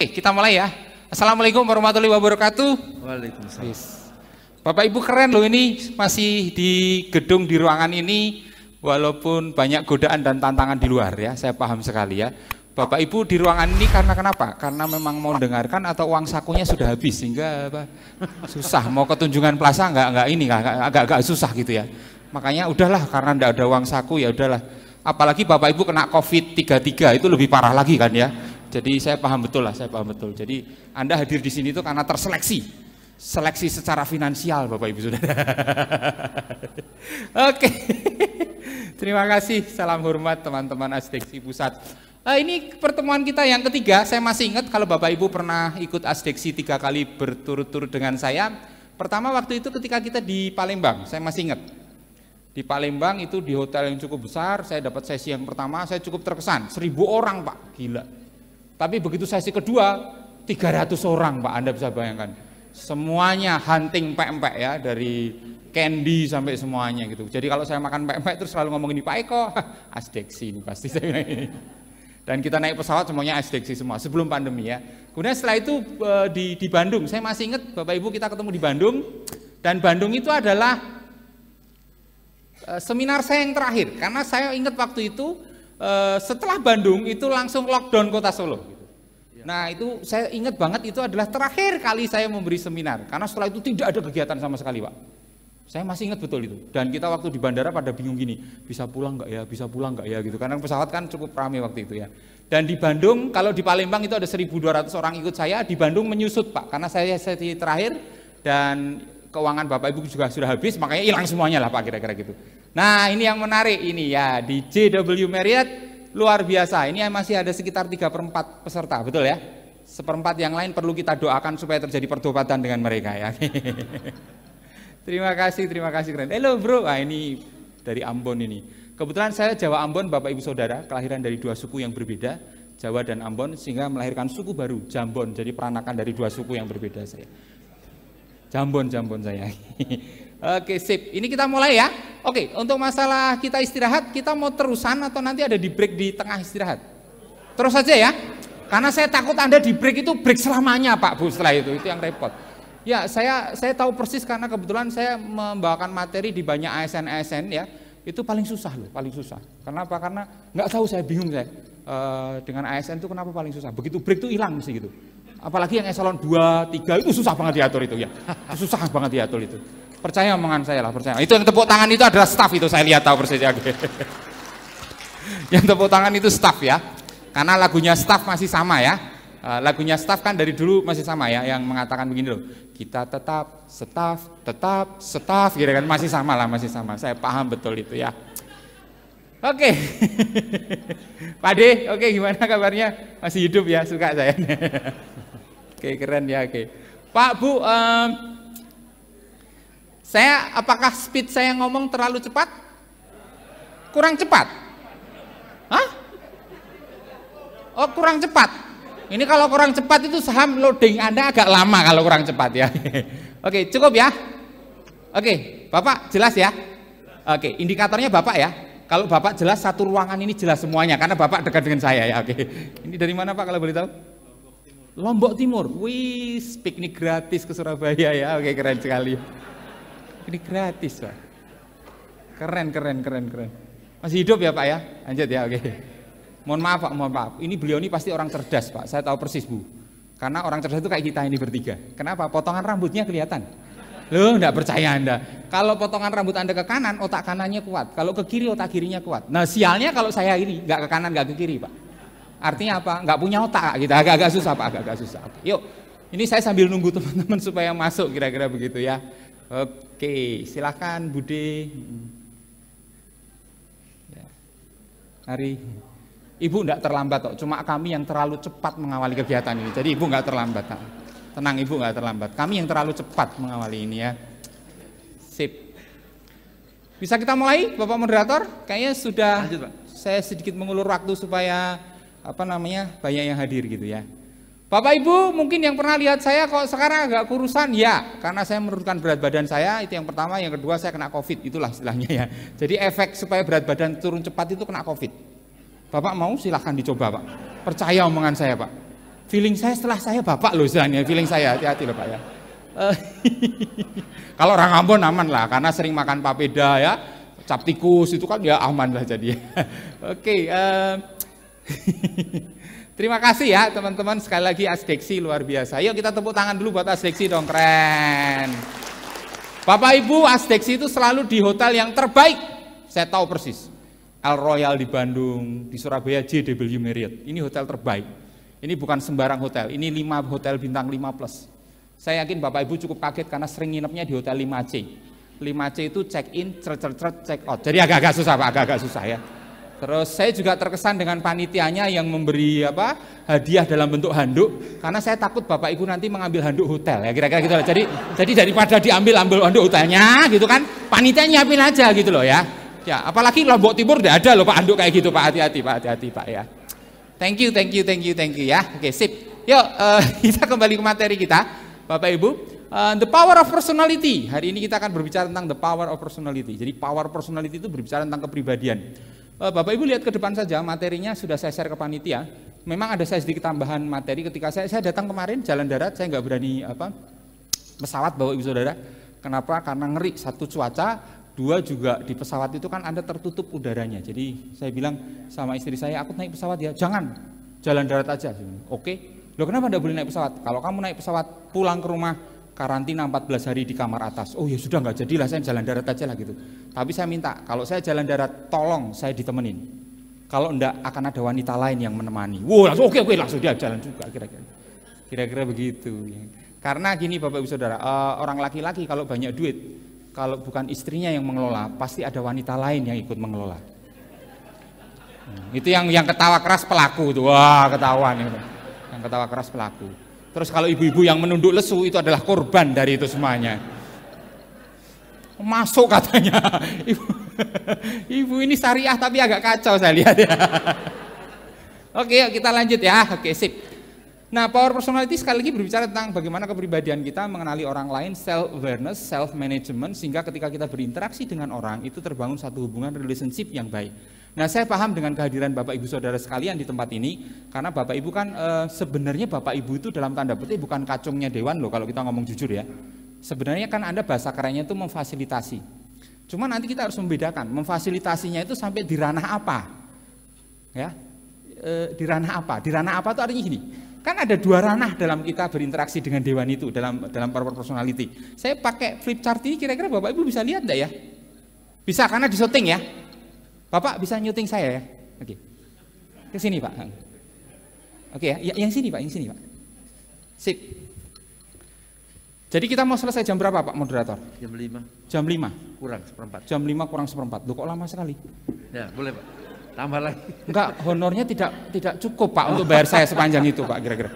Oke, kita mulai ya. Assalamualaikum warahmatullahi wabarakatuh. Waalaikumsalam. Bapak Ibu keren loh, ini masih di gedung di ruangan ini walaupun banyak godaan dan tantangan di luar ya, saya paham sekali ya. Bapak Ibu di ruangan ini karena kenapa? Karena memang mau dengarkan atau uang sakunya sudah habis sehingga susah mau ke Tunjungan Plaza agak susah gitu ya. Makanya udahlah, karena enggak ada uang saku ya udahlah. Apalagi Bapak Ibu kena Covid 33 itu lebih parah lagi kan ya. Jadi saya paham betul lah, saya paham betul. Jadi Anda hadir di sini itu karena terseleksi. Seleksi secara finansial Bapak Ibu Saudara. Oke. Terima kasih, salam hormat teman-teman Asdeksi Pusat. Ini pertemuan kita yang ketiga. Saya masih ingat kalau Bapak Ibu pernah ikut Asdeksi 3 kali berturut-turut dengan saya. Pertama waktu itu ketika kita di Palembang, saya masih ingat. Di Palembang itu di hotel yang cukup besar, saya dapat sesi yang pertama, saya cukup terkesan. 1000 orang Pak, gila. Tapi begitu sesi kedua, 300 orang Pak, Anda bisa bayangkan. Semuanya hunting pempek ya, dari candy sampai semuanya gitu. Jadi kalau saya makan pempek terus selalu ngomong ini, Pak Eko, Asdeksi ini pasti saya bilang ini. Dan kita naik pesawat semuanya Asdeksi semua, sebelum pandemi ya. Kemudian setelah itu di Bandung, saya masih ingat Bapak Ibu kita ketemu di Bandung. Dan Bandung itu adalah seminar saya yang terakhir. Karena saya ingat waktu itu, setelah Bandung itu langsung lockdown kota Solo. Nah itu saya ingat banget, itu adalah terakhir kali saya memberi seminar, karena setelah itu tidak ada kegiatan sama sekali Pak. Saya masih ingat betul itu. Dan kita waktu di bandara pada bingung gini, bisa pulang nggak ya, bisa pulang nggak ya gitu, karena pesawat kan cukup ramai waktu itu ya. Dan di Bandung, kalau di Palembang itu ada 1.200 orang ikut saya, di Bandung menyusut Pak, karena saya sesi terakhir dan keuangan Bapak Ibu juga sudah habis, makanya hilang semuanya lah Pak, kira-kira gitu. Nah ini yang menarik ini ya, di JW Marriott luar biasa. Ini masih ada sekitar 3/4 peserta, betul ya? 1/4 yang lain perlu kita doakan supaya terjadi pertobatan dengan mereka ya. Terima kasih keren. Halo bro, ini dari Ambon ini. Kebetulan saya Jawa Ambon, Bapak Ibu Saudara, kelahiran dari 2 suku yang berbeda, Jawa dan Ambon, sehingga melahirkan suku baru, Jambon. Jadi peranakan dari 2 suku yang berbeda saya. Jambon saya. Oke sip, ini kita mulai ya. Oke, untuk masalah kita istirahat, kita mau terusan atau nanti ada di break di tengah istirahat? Terus saja ya, karena saya takut Anda di break itu break selamanya Pak Bu, setelah itu yang repot. Ya saya tahu persis karena kebetulan saya membawakan materi di banyak ASN ya, itu paling susah loh, paling susah. Kenapa? Karena nggak tahu, saya bingung saya dengan ASN itu kenapa paling susah. Begitu break itu hilang sih gitu. Apalagi yang eselon 2, 3 itu susah banget diatur itu ya, susah banget diatur itu. Percaya omongan saya lah, percaya. Itu yang tepuk tangan itu adalah staff itu, saya lihat tahu persis ya. Yang tepuk tangan itu staff ya, karena lagunya staff masih sama ya. Lagunya staff kan dari dulu masih sama ya, yang mengatakan begini loh, kita tetap staff, gitu kan, masih sama lah, masih sama. Saya paham betul itu ya. Oke, Pak De, oke, gimana kabarnya? Masih hidup ya, suka saya. Oke, keren ya, oke. Pak Bu, apakah speed saya ngomong terlalu cepat? Kurang cepat? Hah? Oh kurang cepat. Ini kalau kurang cepat itu saham loading Anda agak lama kalau kurang cepat ya. Oke, cukup ya. Oke, Bapak jelas ya. Oke, indikatornya Bapak ya. Kalau Bapak jelas, satu ruangan ini jelas semuanya karena Bapak dekat dengan saya ya. Oke. Ini dari mana Pak kalau boleh tahu? Lombok Timur. Wih, piknik gratis ke Surabaya ya. Oke, keren sekali. Ini gratis Pak. Keren. Masih hidup ya Pak ya? Lanjut ya, oke. Mohon maaf. Ini beliau ini pasti orang cerdas Pak. Saya tahu persis Bu. Karena orang cerdas itu kayak kita ini bertiga. Kenapa? Potongan rambutnya kelihatan. Loh, enggak percaya Anda. Kalau potongan rambut Anda ke kanan, otak kanannya kuat. Kalau ke kiri, otak kirinya kuat. Nah sialnya kalau saya ini enggak ke kanan, enggak ke kiri Pak. Artinya apa? Enggak punya otak gitu. Agak susah Pak, agak susah. Yuk, ini saya sambil nunggu teman-teman supaya masuk kira-kira begitu ya. Oke, silakan Bude. Ya. Hari Ibu enggak terlambat kok, cuma kami yang terlalu cepat mengawali kegiatan ini. Jadi Ibu enggak terlambat. Tenang Ibu, enggak terlambat. Kami yang terlalu cepat mengawali ini ya. Sip. Bisa kita mulai, Bapak moderator? Kayaknya sudah. Lanjut, Pak. Saya sedikit mengulur waktu supaya banyak yang hadir gitu ya. Bapak Ibu mungkin yang pernah lihat saya kok sekarang agak kurusan ya, karena saya menurunkan berat badan saya, itu yang pertama. Yang kedua saya kena Covid, itulah istilahnya ya. Jadi efek supaya berat badan turun cepat itu kena Covid. Bapak mau silahkan dicoba Pak, percaya omongan saya Pak. Feeling saya setelah saya bapak loh Zan ya, feeling saya, hati-hati loh Pak ya. Kalau orang Ambon aman lah, karena sering makan papeda ya, cap tikus itu kan ya aman lah jadi. Oke, terima kasih ya teman-teman, sekali lagi Asdeksi luar biasa. Yuk kita tepuk tangan dulu buat Asdeksi dong, keren. Bapak Ibu, Asdeksi itu selalu di hotel yang terbaik, saya tahu persis. El Royal di Bandung, di Surabaya JW Marriott, ini hotel terbaik. Ini bukan sembarang hotel, ini 5 hotel bintang 5+. Saya yakin Bapak Ibu cukup kaget karena sering nginepnya di hotel 5C. 5C itu check in, check out. Jadi agak-agak susah Pak, agak-agak susah ya. Terus saya juga terkesan dengan panitianya yang memberi hadiah dalam bentuk handuk, karena saya takut Bapak Ibu nanti mengambil handuk hotel ya, kira-kira gitu. Jadi daripada ambil handuk hotelnya gitu kan, panitia nyiapin aja gitu loh ya. Ya, apalagi Lombok Timur tidak ada loh Pak handuk kayak gitu Pak, hati-hati Pak ya. Thank you ya. Oke, sip. Yuk kita kembali ke materi kita, Bapak Ibu. The power of personality. Hari ini kita akan berbicara tentang the power of personality. Jadi power personality itu berbicara tentang kepribadian. Bapak Ibu lihat ke depan saja, materinya sudah saya share ke panitia. Memang ada saya sedikit tambahan materi ketika saya datang kemarin jalan darat, saya nggak berani pesawat Bapak Ibu Saudara. Kenapa? Karena ngeri, satu cuaca, dua juga di pesawat itu kan ada tertutup udaranya. Jadi saya bilang sama istri saya, aku naik pesawat ya, jangan, jalan darat aja. Oke, loh kenapa enggak boleh naik pesawat? Kalau kamu naik pesawat pulang ke rumah, karantina 14 hari di kamar atas. Oh ya sudah, nggak jadilah, saya jalan darat aja lah gitu. Tapi saya minta, kalau saya jalan darat, tolong saya ditemenin. Kalau enggak akan ada wanita lain yang menemani. Wow, langsung oke, langsung dia jalan juga, kira-kira begitu. Karena gini Bapak Ibu Saudara, orang laki-laki kalau banyak duit, kalau bukan istrinya yang mengelola, pasti ada wanita lain yang ikut mengelola. Itu yang ketawa keras pelaku itu, wah ketahuan itu. Yang ketawa keras pelaku. Terus kalau ibu-ibu yang menunduk lesu itu adalah korban dari itu semuanya. Masuk katanya. Ibu ini syariah tapi agak kacau saya lihat ya. Oke, yuk kita lanjut ya. Oke, sip. Nah, power personality sekali lagi berbicara tentang bagaimana kepribadian kita mengenali orang lain, self-awareness, self-management, sehingga ketika kita berinteraksi dengan orang, itu terbangun satu hubungan relationship yang baik. Nah, saya paham dengan kehadiran Bapak Ibu Saudara sekalian di tempat ini, karena Bapak Ibu kan sebenarnya Bapak Ibu itu dalam tanda petik bukan kacungnya dewan loh, kalau kita ngomong jujur ya. Sebenarnya kan Anda bahasa kerennya itu memfasilitasi. Cuma nanti kita harus membedakan, memfasilitasinya itu sampai di ranah apa. Ya, di ranah apa? Di ranah apa itu artinya gini. Kan ada dua ranah dalam kita berinteraksi dengan dewan itu, dalam power personality. Saya pakai flip chart ini, kira-kira Bapak Ibu bisa lihat enggak ya? Bisa, karena di syuting ya. Bapak bisa nyuting saya ya? Oke. Ke sini Pak. Oke ya, yang sini Pak, yang sini Pak. Sip. Jadi kita mau selesai jam berapa Pak moderator? Jam 5. Jam 5? Kurang seperempat. Jam 5 kurang seperempat. Loh kok lama sekali? Ya boleh Pak. Tambah lagi. Enggak, honornya tidak cukup Pak untuk bayar saya sepanjang itu Pak kira-kira.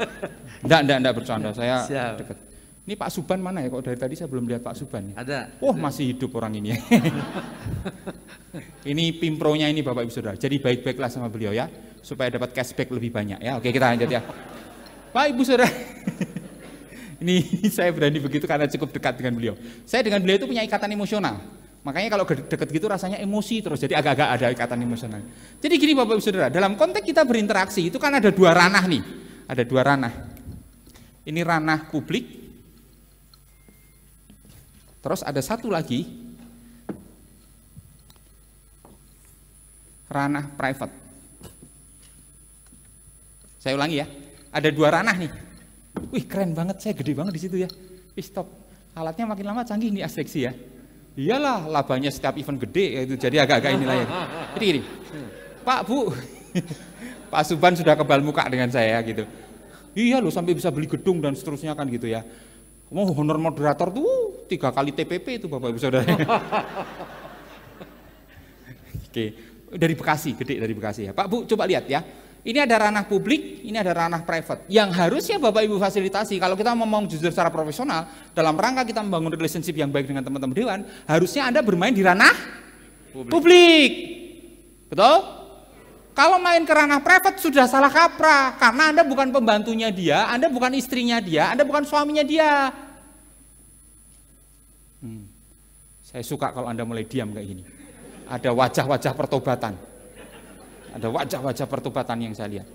Enggak bercanda, saya dekat. Ini Pak Suban mana ya? Kok dari tadi saya belum lihat Pak Suban ya? Ada. Oh masih hidup orang ini ya. Ini pimpronya ini Bapak Ibu Saudara. Jadi baik-baiklah sama beliau ya, supaya dapat cashback lebih banyak ya. Oke kita lanjut ya. Pak Ibu Saudara. Ini saya berani begitu karena cukup dekat dengan beliau. Saya dengan beliau itu punya ikatan emosional. Makanya kalau deket gitu rasanya emosi terus, jadi agak-agak ada ikatan emosional. Jadi gini Bapak Ibu Saudara, dalam konteks kita berinteraksi itu kan ada dua ranah nih. Ada dua ranah. Ini ranah publik. Terus ada satu lagi ranah private. Saya ulangi ya. Ada dua ranah nih. Wih keren banget, saya gede banget di situ ya. Wih stop. Alatnya makin lama canggih nih Asdeksi ya. Iyalah, labanya setiap event gede itu, jadi agak-agak inilah ya. Jadi gini, Pak Bu, Pak Suban sudah kebal muka dengan saya gitu. Iya loh, sampai bisa beli gedung dan seterusnya kan gitu ya. Mau honor moderator tuh 3 kali TPP itu Bapak Ibu Saudara. Oke, dari Bekasi, gede dari Bekasi ya. Pak Bu, coba lihat ya. Ini ada ranah publik, ini ada ranah private. Yang harusnya Bapak Ibu fasilitasi, kalau kita ngomong jujur secara profesional, dalam rangka kita membangun relationship yang baik dengan teman-teman dewan, harusnya Anda bermain di ranah publik. Betul? Kalau main ke ranah private sudah salah kaprah, karena Anda bukan pembantunya dia, Anda bukan istrinya dia, Anda bukan suaminya dia. Saya suka kalau Anda mulai diam kayak gini. Ada wajah-wajah pertobatan. Ada wajah-wajah pertobatan yang saya lihat.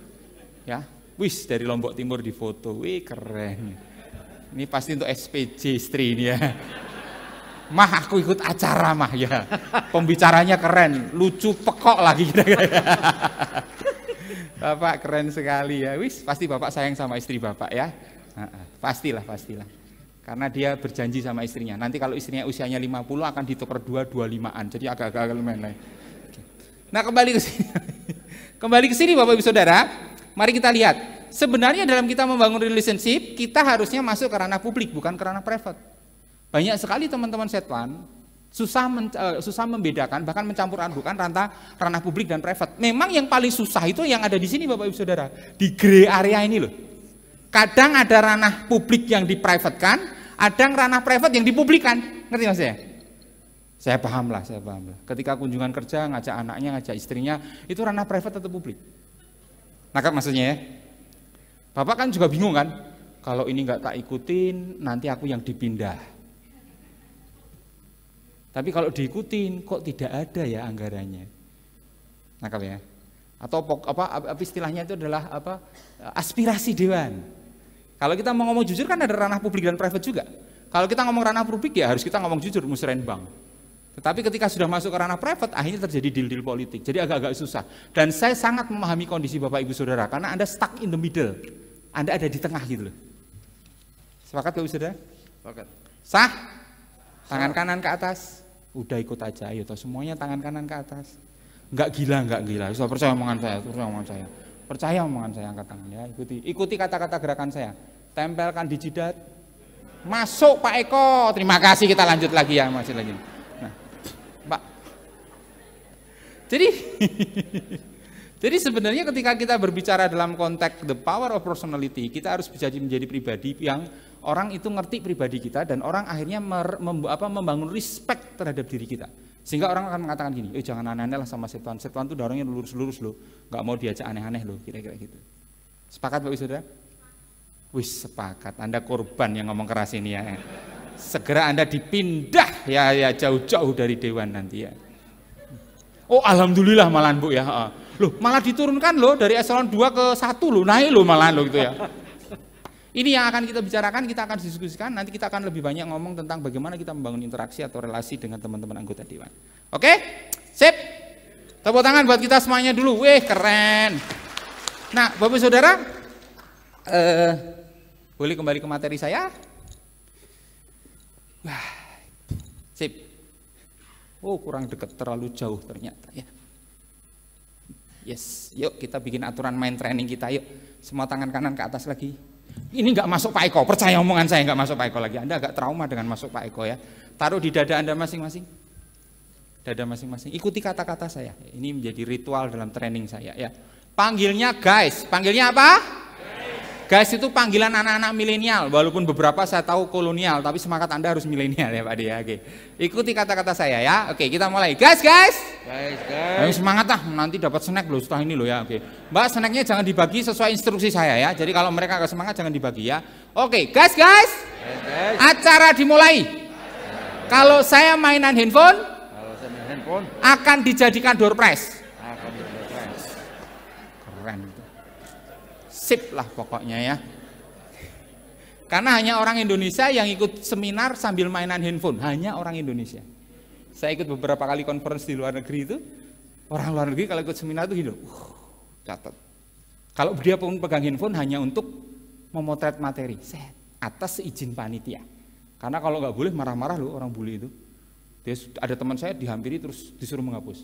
Ya, Wis dari Lombok Timur difoto, wih keren. Ini pasti untuk SPJ istri ini ya. Mah aku ikut acara mah ya. Pembicaranya keren, lucu pekok lagi kira-kira. Bapak keren sekali ya. Wis pasti Bapak sayang sama istri Bapak ya. Pastilah. Karena dia berjanji sama istrinya. Nanti kalau istrinya usianya 50 akan ditukar 25-an. Jadi agak-agak lumayan. Nah, kembali ke sini. Kembali ke sini Bapak Ibu Saudara. Mari kita lihat. Sebenarnya dalam kita membangun relationship, kita harusnya masuk ke ranah publik, bukan ke ranah private. Banyak sekali teman-teman Setwan susah membedakan, bahkan mencampur adukan ranah publik dan private. Memang yang paling susah itu yang ada di sini Bapak Ibu Saudara, di gray area ini loh. Kadang ada ranah publik yang diprivatekan, ada ranah private yang dipublikkan. Ngerti Mas ya? Saya paham lah. Ketika kunjungan kerja, ngajak anaknya, ngajak istrinya, itu ranah private atau publik? Nangkap maksudnya ya? Bapak kan juga bingung kan? Kalau ini nggak tak ikutin, nanti aku yang dipindah. Tapi kalau diikutin, kok tidak ada ya anggarannya? Nangkap ya? Atau apa istilahnya itu adalah aspirasi dewan. Kalau kita mau ngomong jujur kan ada ranah publik dan private juga. Kalau kita ngomong ranah publik ya harus kita ngomong jujur, musrenbang. Tetapi ketika sudah masuk ke ranah private, akhirnya terjadi deal-deal politik. Jadi agak-agak susah. Dan saya sangat memahami kondisi Bapak Ibu Saudara, karena Anda stuck in the middle. Anda ada di tengah gitu loh. Sepakat Bapak Ibu Saudara? Sepakat. Sah? Tangan kanan ke atas. Udah ikut aja, ayo toh semuanya tangan kanan ke atas. Enggak gila. Saya percaya omongan saya. Percaya omongan saya, angkat tangan ya. Ikuti kata-kata gerakan saya. Tempelkan di jidat. Masuk Pak Eko. Terima kasih, kita lanjut lagi ya, masih lagi. Nah, Pak. Jadi sebenarnya ketika kita berbicara dalam konteks the power of personality, kita harus bisa menjadi pribadi yang orang itu ngerti pribadi kita dan orang akhirnya membangun respect terhadap diri kita. Sehingga orang akan mengatakan gini, jangan aneh-aneh lah sama Setwan. Setwan tuh orangnya lurus-lurus loh, nggak mau diajak aneh-aneh loh, kira-kira gitu. Sepakat Bapak Ibu Saudara? Wis sepakat, Anda korban yang ngomong keras ini ya. Segera Anda dipindah ya jauh-jauh dari dewan nanti ya. Oh alhamdulillah malahan Bu ya. Loh malah diturunkan loh dari eselon 2 ke 1 loh, naik loh malahan loh gitu ya. Ini yang akan kita bicarakan, kita akan diskusikan, nanti kita akan lebih banyak ngomong tentang bagaimana kita membangun interaksi atau relasi dengan teman-teman anggota dewan. Oke? Sip? Tepuk tangan buat kita semuanya dulu, weh keren. Nah Bapak Saudara, boleh kembali ke materi saya? Wah, sip. Oh kurang dekat, terlalu jauh ternyata ya. Yes, yuk kita bikin aturan main training kita yuk. Semua tangan kanan ke atas lagi. Ini nggak masuk Pak Eko, percaya omongan saya nggak masuk Pak Eko lagi. Anda agak trauma dengan masuk Pak Eko ya. Taruh di dada Anda masing-masing. Dada masing-masing. Ikuti kata-kata saya. Ini menjadi ritual dalam training saya ya. Panggilnya guys. Panggilnya apa? Guys itu panggilan anak-anak milenial, walaupun beberapa saya tahu kolonial, tapi semangat Anda harus milenial ya Pak Dia. Oke. Ikuti kata-kata saya ya. Oke, kita mulai. Guys. Ayo semangat lah, nanti dapat snack loh setelah ini loh ya. Oke. Mbak, snacknya jangan dibagi sesuai instruksi saya ya. Jadi kalau mereka agak semangat jangan dibagi ya. Oke, guys. Acara dimulai. Kalau saya mainan handphone, akan dijadikan door prize. Keren. Sip lah pokoknya ya. Karena hanya orang Indonesia yang ikut seminar sambil mainan handphone, hanya orang Indonesia. Saya ikut beberapa kali conference di luar negeri itu, orang luar negeri kalau ikut seminar itu gitu, catat. Kalau dia pun pegang handphone hanya untuk memotret materi, atas izin panitia. Karena kalau nggak boleh marah-marah loh orang bully itu. Ada teman saya dihampiri terus disuruh menghapus.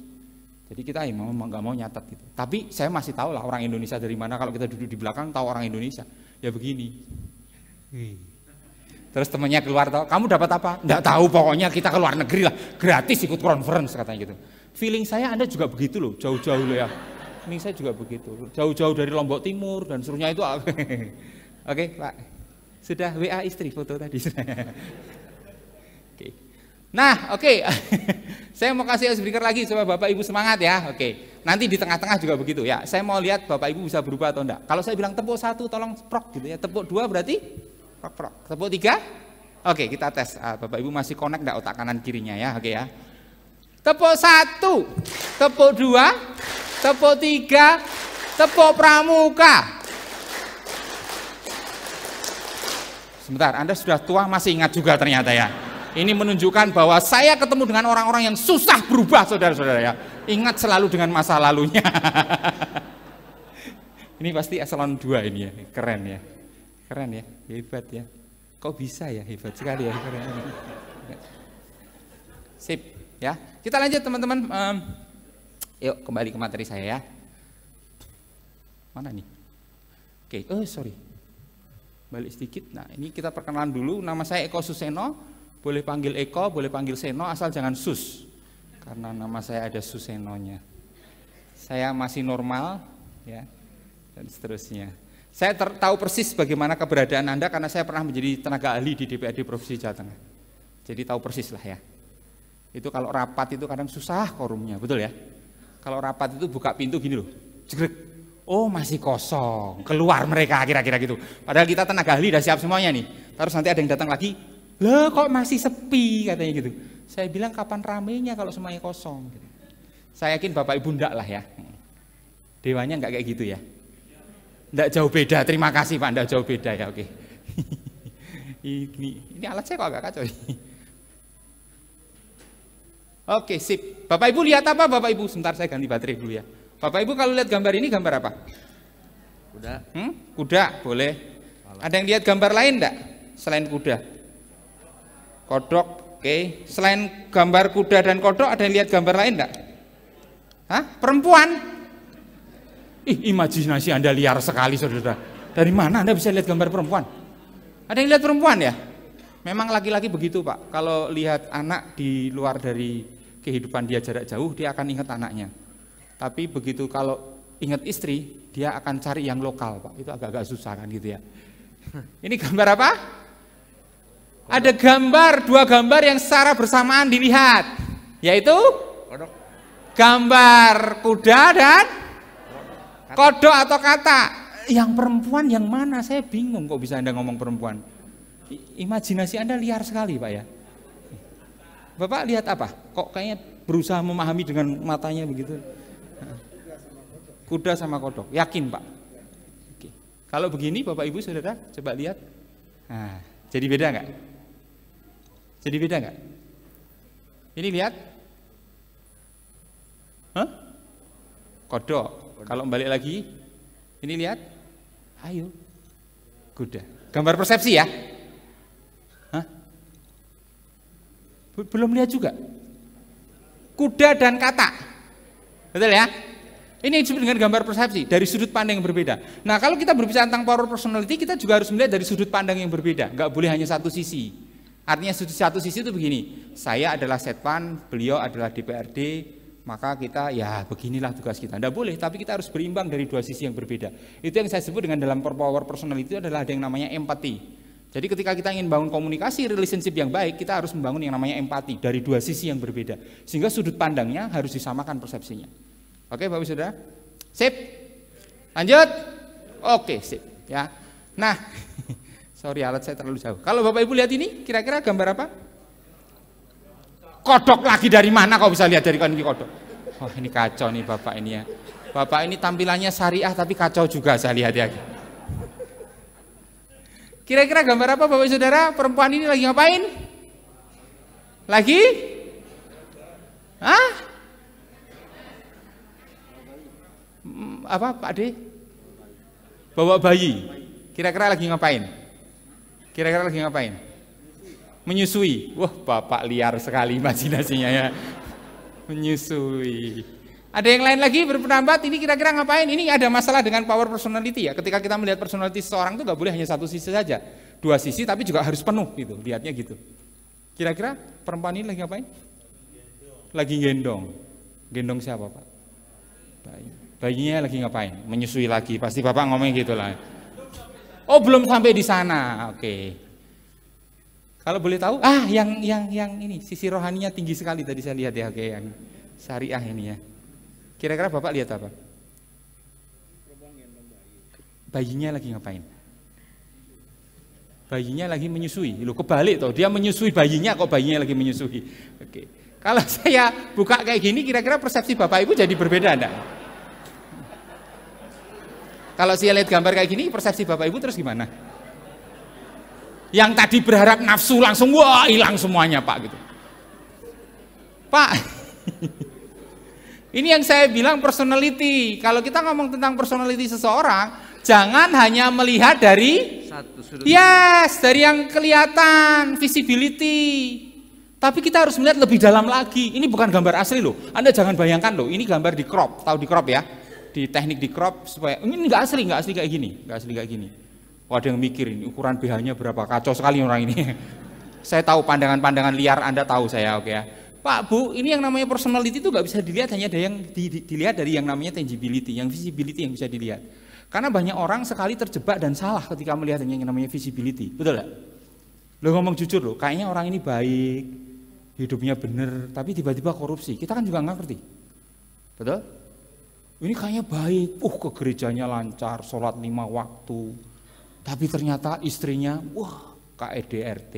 Jadi kita memang nggak mau nyatat gitu. Tapi saya masih tahu lah orang Indonesia dari mana. Kalau kita duduk di belakang tahu orang Indonesia. Ya begini. Terus temannya keluar tahu, kamu dapat apa? Nggak tahu, pokoknya kita ke luar negeri lah, gratis ikut conference katanya gitu. Feeling saya Anda juga begitu loh, jauh-jauh loh ya. Feeling saya juga begitu, jauh-jauh dari Lombok Timur dan seterusnya itu. Oke Pak, sudah WA istri foto tadi. Oke. Nah, oke. Saya mau kasih speaker lagi supaya Bapak Ibu semangat ya. Oke. Nanti di tengah-tengah juga begitu ya. Saya mau lihat Bapak Ibu bisa berubah atau enggak. Kalau saya bilang tepuk 1 tolong prok gitu ya. Tepuk 2 berarti prok. Tepuk 3? Oke, kita tes. Bapak Ibu masih connect enggak otak kanan kirinya ya. Oke ya. Tepuk 1, tepuk 2, tepuk 3, tepuk pramuka. Sebentar, Anda sudah tua masih ingat juga ternyata ya. Ini menunjukkan bahwa saya ketemu dengan orang-orang yang susah berubah, saudara-saudara ya. Ingat selalu dengan masa lalunya. Ini pasti eselon 2 ini ya, keren ya. Keren ya, hebat ya. Kok bisa ya, hebat sekali ya. Keren. Sip ya. Kita lanjut teman-teman. Yuk kembali ke materi saya ya. Mana nih? Oke, sorry. Balik sedikit. Nah, ini kita perkenalan dulu. Nama saya Eko Suseno. Boleh panggil Eko, boleh panggil Seno, asal jangan Sus. Karena nama saya ada Susenonya. Saya masih normal, ya, dan seterusnya. Saya tahu persis bagaimana keberadaan Anda karena saya pernah menjadi tenaga ahli di DPRD Provinsi Jawa Tengah. Jadi tahu persis lah ya. Itu kalau rapat itu kadang susah quorumnya, betul ya? Kalau rapat itu buka pintu gini loh, jegrek. Oh masih kosong, keluar mereka kira-kira gitu. Padahal kita tenaga ahli udah siap semuanya nih. Terus nanti ada yang datang lagi, loh kok masih sepi katanya gitu. Saya bilang kapan ramenya kalau semuanya kosong. Gitu. Saya yakin Bapak Ibu ndak lah ya. Dewanya nggak kayak gitu ya. Ndak jauh beda, terima kasih Pak, ndak jauh beda ya, oke. Ini alat saya kok agak kacau. Oke, sip. Bapak Ibu lihat apa Bapak Ibu? Sebentar saya ganti baterai dulu ya. Bapak Ibu kalau lihat gambar ini gambar apa? Kuda. Kuda, boleh. Ada yang lihat gambar lain enggak selain kuda? Kodok, oke. Selain gambar kuda dan kodok ada yang lihat gambar lain enggak? Hah? Perempuan? Imajinasi Anda liar sekali saudara. Dari mana Anda bisa lihat gambar perempuan? Ada yang lihat perempuan ya? Memang laki-laki begitu Pak. Kalau lihat anak di luar dari kehidupan dia jarak jauh, dia akan ingat anaknya. Tapi begitu kalau ingat istri, dia akan cari yang lokal Pak. Itu agak-agak susah kan gitu ya. Ini gambar apa? Ada gambar, dua gambar yang secara bersamaan dilihat. Yaitu gambar kuda dan kodok atau kata. Yang perempuan yang mana? Saya bingung kok bisa Anda ngomong perempuan. Imajinasi Anda liar sekali Pak ya. Bapak lihat apa? Kok kayaknya berusaha memahami dengan matanya begitu. Kuda sama kodok, yakin Pak? Oke. Kalau begini Bapak Ibu Saudara, coba lihat. Nah, jadi beda nggak? Jadi beda nggak? Ini lihat. Hah? Kodok. Kalau balik lagi, ini lihat. Ayo. Kuda. Gambar persepsi ya? Hah? Belum lihat juga. Kuda dan kata. Betul ya? Ini disebut dengan gambar persepsi dari sudut pandang yang berbeda. Nah, kalau kita berbicara tentang power personality, kita juga harus melihat dari sudut pandang yang berbeda. Nggak boleh hanya satu sisi. Artinya satu sisi itu begini. Saya adalah Setpan, beliau adalah DPRD, maka kita ya beginilah tugas kita. Nggak boleh, tapi kita harus berimbang dari dua sisi yang berbeda. Itu yang saya sebut dengan dalam power personality itu adalah ada yang namanya empati. Jadi ketika kita ingin bangun komunikasi, relationship yang baik, kita harus membangun yang namanya empati dari dua sisi yang berbeda. Sehingga sudut pandangnya harus disamakan persepsinya. Oke Bapak Saudara? Sip? Lanjut? Oke sip ya. Nah, sorry alat saya terlalu jauh. Kalau Bapak Ibu lihat ini, kira-kira gambar apa? Kodok lagi dari mana kau bisa lihat dari kodok? Oh ini kacau nih Bapak ini ya. Bapak ini tampilannya syariah tapi kacau juga saya lihat ya. Kira-kira gambar apa Bapak Saudara? Perempuan ini lagi ngapain? Lagi? Hah? Apa Pak De? Bawa bayi. Kira-kira lagi ngapain? Kira-kira lagi ngapain? Menyusui. Wah Bapak liar sekali imajinasinya ya. Menyusui. Ada yang lain lagi berpendapat ini kira-kira ngapain? Ini ada masalah dengan power personality ya. Ketika kita melihat personality seseorang itu nggak boleh hanya satu sisi saja. Dua sisi tapi juga harus penuh gitu. Lihatnya gitu. Kira-kira perempuan ini lagi ngapain? Lagi gendong. Gendong siapa Pak? Bayi. Bayinya lagi ngapain? Menyusui lagi. Pasti Bapak ngomong gitu lah. Oh belum sampai di sana. Oke. Kalau boleh tahu, yang ini sisi rohaninya tinggi sekali tadi saya lihat ya. Oke, yang syariah ini ya. Kira-kira Bapak lihat apa? Bayinya lagi ngapain? Bayinya lagi menyusui. Loh kebalik toh, dia menyusui bayinya kok bayinya lagi menyusui. Oke. Kalau saya buka kayak gini, kira-kira persepsi Bapak Ibu jadi berbeda enggak? Kalau saya lihat gambar kayak gini, persepsi Bapak Ibu terus gimana? Yang tadi berharap nafsu langsung wah hilang semuanya Pak gitu. Pak, ini yang saya bilang personality. Kalau kita ngomong tentang personality seseorang, jangan hanya melihat dari satu sudut dari yang kelihatan, visibility. Tapi kita harus melihat lebih dalam lagi. Ini bukan gambar asli loh. Anda jangan bayangkan loh, ini gambar di crop. Tahu di crop ya? Di teknik di crop supaya ini nggak asli kayak gini, nggak asli kayak gini. Oh, ada yang mikir ini ukuran BH-nya berapa? Kacau sekali orang ini. Saya tahu pandangan-pandangan liar Anda tahu saya, oke ya. Pak, Bu, ini yang namanya personality itu nggak bisa dilihat hanya ada yang dilihat dari yang namanya tangibility, yang visibility yang bisa dilihat. Karena banyak orang sekali terjebak dan salah ketika melihat yang namanya visibility, betul nggak? Lo ngomong jujur loh, kayaknya orang ini baik, hidupnya bener, tapi tiba-tiba korupsi. Kita kan juga nggak ngerti, betul? Ini kayaknya baik, ke gerejanya lancar, sholat 5 waktu, tapi ternyata istrinya, KEDRT.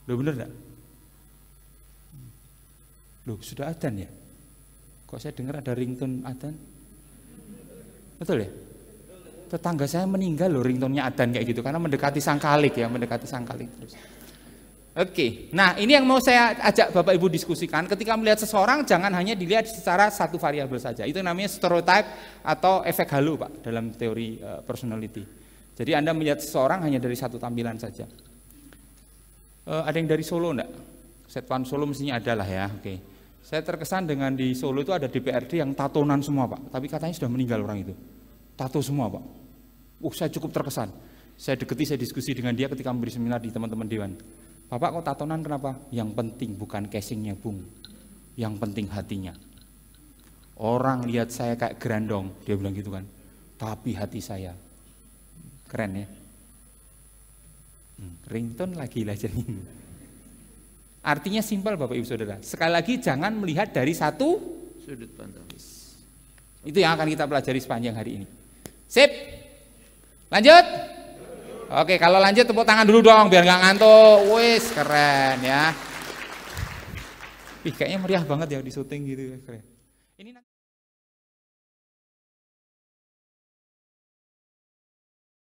Lo bener nggak? Loh, sudah adzan ya? Kok saya dengar ada ringtone adzan? Betul ya? Tetangga saya meninggal loh ringtone-nya adzan kayak gitu karena mendekati sang khalik ya, mendekati sang khalik terus. Oke, nah ini yang mau saya ajak Bapak Ibu diskusikan. Ketika melihat seseorang jangan hanya dilihat secara satu variabel saja. Itu namanya stereotype atau efek halo Pak dalam teori personality. Jadi Anda melihat seseorang hanya dari satu tampilan saja. Ada yang dari Solo enggak? Setwan Solo mestinya ada lah ya. Oke. Saya terkesan dengan di Solo itu ada DPRD yang tatonan semua Pak. Tapi katanya sudah meninggal orang itu. Tato semua Pak. Saya cukup terkesan. Saya deketi, saya diskusi dengan dia ketika memberi seminar di teman-teman Dewan. Bapak kok tatonan kenapa? Yang penting bukan casingnya Bung. Yang penting hatinya. Orang lihat saya kayak gerandong, dia bilang gitu kan. Tapi hati saya. Keren ya. Ringtone lagi lah jadi. Artinya simpel Bapak Ibu Saudara. Sekali lagi jangan melihat dari satu sudut pandang. Itu yang akan kita pelajari sepanjang hari ini. Sip. Lanjut. Oke, kalau lanjut tepuk tangan dulu dong biar nggak ngantuk. Wis, keren ya. Kayaknya meriah banget ya di syuting gitu, keren. Ini